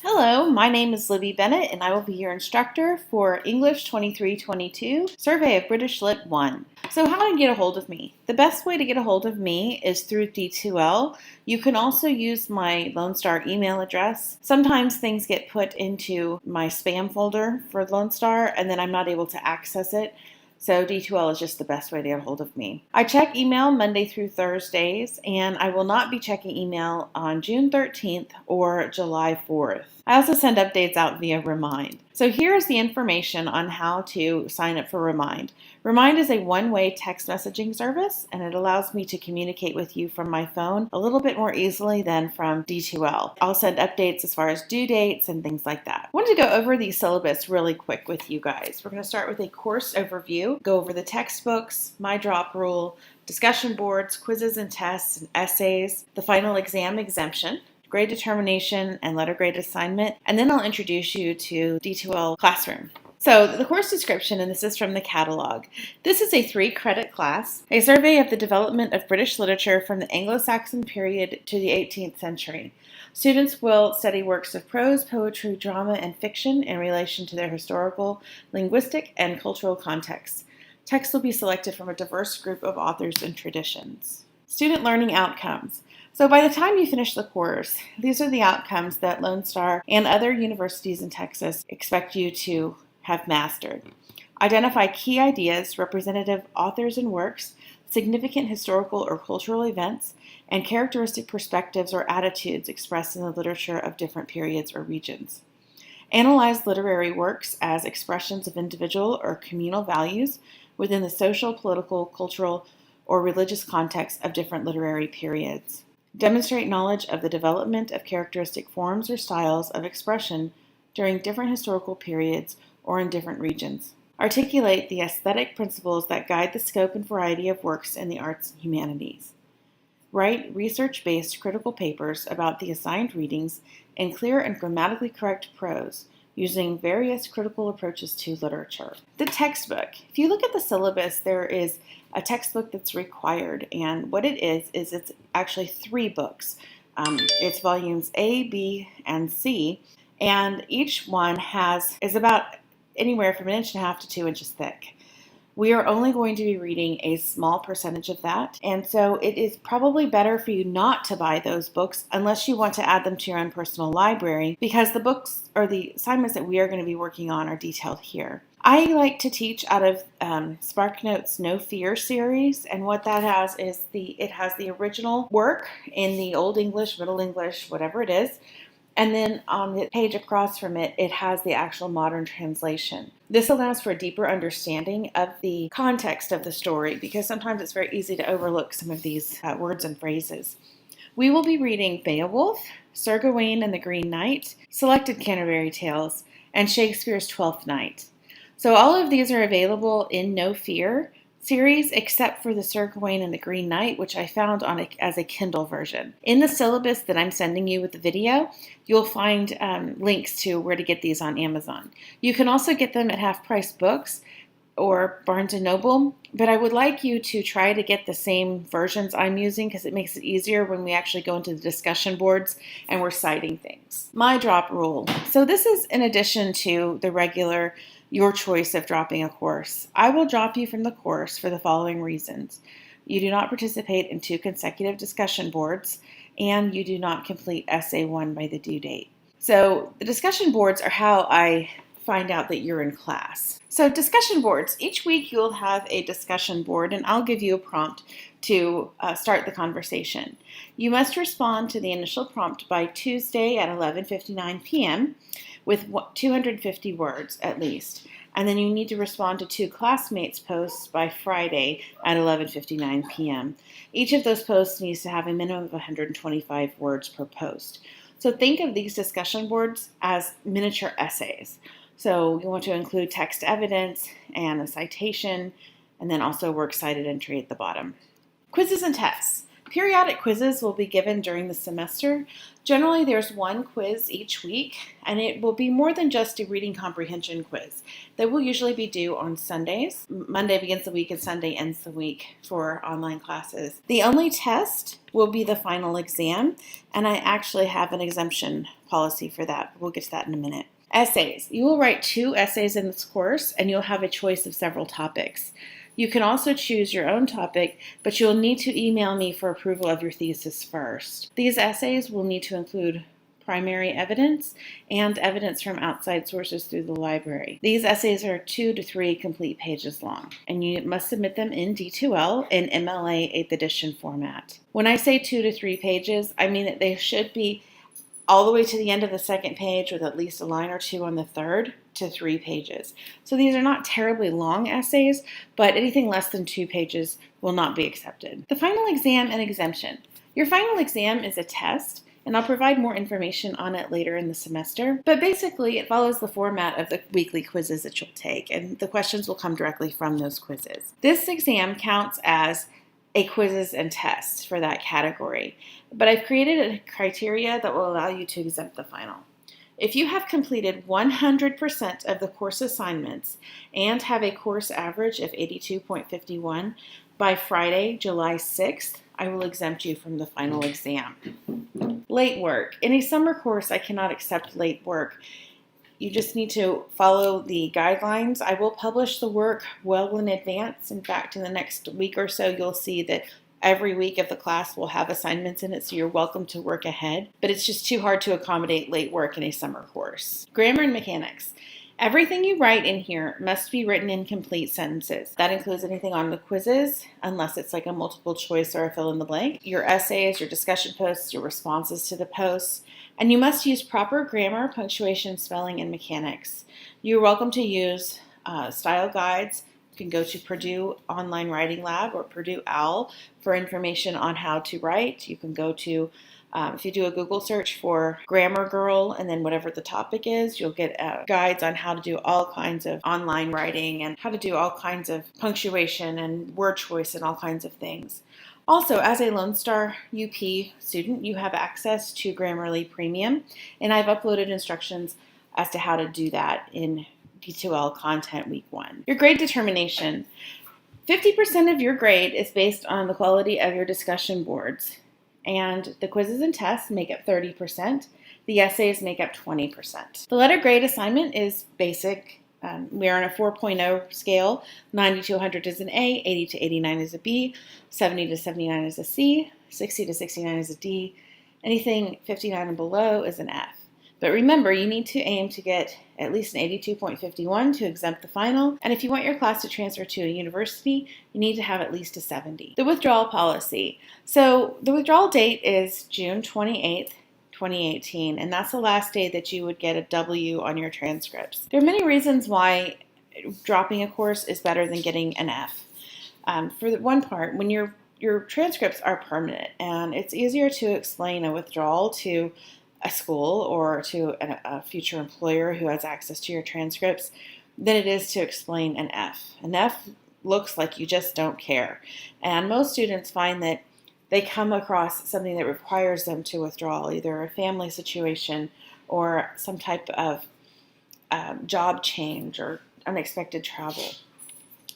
Hello, my name is Libby Bennett and I will be your instructor for English 2322 Survey of British Lit 1. So how to get a hold of me? The best way to get a hold of me is through D2L. You can also use my Lone Star email address. Sometimes things get put into my spam folder for Lone Star and then I'm not able to access it. So D2L is just the best way to get a hold of me. I check email Monday through Thursdays, and I will not be checking email on June 13th or July 4th. I also send updates out via Remind. So here's the information on how to sign up for Remind. Remind is a one-way text messaging service, and it allows me to communicate with you from my phone a little bit more easily than from D2L. I'll send updates as far as due dates and things like that. I wanted to go over the syllabus really quick with you guys. We're going to start with a course overview, go over the textbooks, my drop rule, discussion boards, quizzes and tests and essays, the final exam exemption, grade determination, and letter grade assignment, and then I'll introduce you to D2L Classroom. So the course description, and this is from the catalog. This is a 3-credit class, a survey of the development of British literature from the Anglo-Saxon period to the 18th century. Students will study works of prose, poetry, drama, and fiction in relation to their historical, linguistic, and cultural contexts. Text will be selected from a diverse group of authors and traditions. Student learning outcomes. So by the time you finish the course, these are the outcomes that Lone Star and other universities in Texas expect you to have mastered. Identify key ideas, representative authors and works, significant historical or cultural events, and characteristic perspectives or attitudes expressed in the literature of different periods or regions. Analyze literary works as expressions of individual or communal values within the social, political, cultural, or religious context of different literary periods. Demonstrate knowledge of the development of characteristic forms or styles of expression during different historical periods or in different regions. Articulate the aesthetic principles that guide the scope and variety of works in the arts and humanities. Write research-based critical papers about the assigned readings in clear and grammatically correct prose, using various critical approaches to literature. The textbook. If you look at the syllabus, there is a textbook that's required, and what it is it's actually 3 books. It's volumes A, B, and C, and each one is about anywhere from 1.5 inches to 2 inches thick. We are only going to be reading a small percentage of that, and so it is probably better for you not to buy those books unless you want to add them to your own personal library, because the books or the assignments that we are going to be working on are detailed here. I like to teach out of SparkNote's No Fear series, and what that has is it has the original work in the Old English, Middle English, whatever it is, and then on the page across from it, it has the actual modern translation. This allows for a deeper understanding of the context of the story, because sometimes it's very easy to overlook some of these words and phrases. We will be reading Beowulf, Sir Gawain and the Green Knight, selected Canterbury Tales, and Shakespeare's Twelfth Night. So all of these are available in No Fear series, except for the Sir Gawain and the Green Knight, which I found as a Kindle version. In the syllabus that I'm sending you with the video, you'll find links to where to get these on Amazon. You can also get them at Half Price Books or Barnes & Noble, but I would like you to try to get the same versions I'm using, because it makes it easier when we actually go into the discussion boards and we're citing things. My drop rule. So this is in addition to the regular your choice of dropping a course. I will drop you from the course for the following reasons. You do not participate in 2 consecutive discussion boards, and you do not complete Essay 1 by the due date. So the discussion boards are how I find out that you're in class. So discussion boards, each week you'll have a discussion board, and I'll give you a prompt to start the conversation. You must respond to the initial prompt by Tuesday at 11:59 p.m. with 250 words at least. And then you need to respond to 2 classmates' posts by Friday at 11:59 p.m. Each of those posts needs to have a minimum of 125 words per post. So think of these discussion boards as miniature essays. So you want to include text evidence and a citation, and then also works cited entry at the bottom. Quizzes and tests. Periodic quizzes will be given during the semester. Generally, there's one quiz each week, and it will be more than just a reading comprehension quiz. They will usually be due on Sundays. Monday begins the week and Sunday ends the week for online classes. The only test will be the final exam, and I actually have an exemption policy for that. We'll get to that in a minute. Essays. You will write 2 essays in this course, and you'll have a choice of several topics. You can also choose your own topic, but you'll need to email me for approval of your thesis first. These essays will need to include primary evidence and evidence from outside sources through the library. These essays are 2 to 3 complete pages long, and you must submit them in D2L in MLA 8th edition format. When I say 2 to 3 pages, I mean that they should be all the way to the end of the second page with at least a line or 2 on the third to 3 pages. So these are not terribly long essays, but anything less than 2 pages will not be accepted. The final exam and exemption. Your final exam is a test, and I'll provide more information on it later in the semester. But basically, it follows the format of the weekly quizzes that you'll take, and the questions will come directly from those quizzes. This exam counts as a quizzes and tests for that category, but I've created a criteria that will allow you to exempt the final. If you have completed 100% of the course assignments and have a course average of 82.51 by Friday, July 6th, I will exempt you from the final exam. Late work. In a summer course, I cannot accept late work. You just need to follow the guidelines. I will publish the work well in advance. In fact, in the next week or so, you'll see that every week of the class will have assignments in it, so you're welcome to work ahead. But it's just too hard to accommodate late work in a summer course. Grammar and mechanics. Everything you write in here must be written in complete sentences. That includes anything on the quizzes, unless it's like a multiple choice or a fill in the blank, your essays, your discussion posts, your responses to the posts, and you must use proper grammar, punctuation, spelling, and mechanics. You're welcome to use style guides. You can go to Purdue Online Writing Lab or Purdue OWL for information on how to write. You can go to if you do a Google search for Grammar Girl and then whatever the topic is, you'll get guides on how to do all kinds of online writing and how to do all kinds of punctuation and word choice and all kinds of things. Also, as a Lone Star UP student, you have access to Grammarly Premium, and I've uploaded instructions as to how to do that in D2L Content Week 1. Your grade determination. 50% of your grade is based on the quality of your discussion boards. And the quizzes and tests make up 30%. The essays make up 20%. The letter grade assignment is basic. We are on a 4.0 scale. 90 to 100 is an A, 80 to 89 is a B, 70 to 79 is a C, 60 to 69 is a D. Anything 59 and below is an F. But remember, you need to aim to get at least an 82.51 to exempt the final. And if you want your class to transfer to a university, you need to have at least a 70. The withdrawal policy. So the withdrawal date is June 28th, 2018, and that's the last day that you would get a W on your transcripts. There are many reasons why dropping a course is better than getting an F. For the one part, when your transcripts are permanent, and it's easier to explain a withdrawal to a school or to a future employer who has access to your transcripts than it is to explain an F. An F looks like you just don't care. And most students find that they come across something that requires them to withdraw, either a family situation or some type of job change or unexpected travel,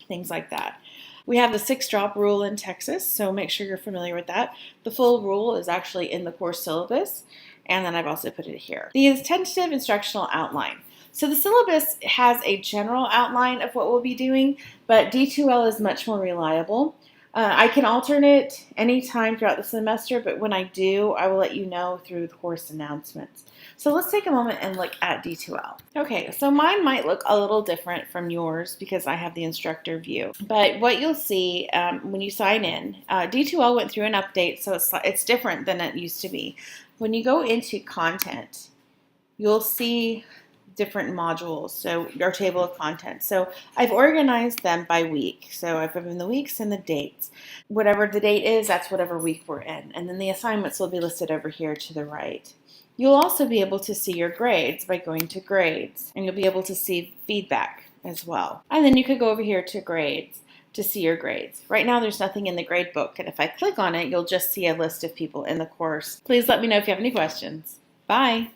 things like that. We have the 6-drop rule in Texas, so make sure you're familiar with that. The full rule is actually in the course syllabus, and then I've also put it here. The tentative instructional outline. So the syllabus has a general outline of what we'll be doing, but D2L is much more reliable. I can alternate anytime throughout the semester, but when I do, I will let you know through the course announcements. So let's take a moment and look at D2L. Okay, so mine might look a little different from yours because I have the instructor view. But what you'll see when you sign in, D2L went through an update, so it's different than it used to be. When you go into content, you'll see different modules, so our table of contents. So I've organized them by week. So I've given the weeks and the dates. Whatever the date is, that's whatever week we're in. And then the assignments will be listed over here to the right. You'll also be able to see your grades by going to grades, and you'll be able to see feedback as well. And then you could go over here to grades. to see your grades. Right now, there's nothing in the grade book, and if I click on it, you'll just see a list of people in the course. Please let me know if you have any questions. Bye.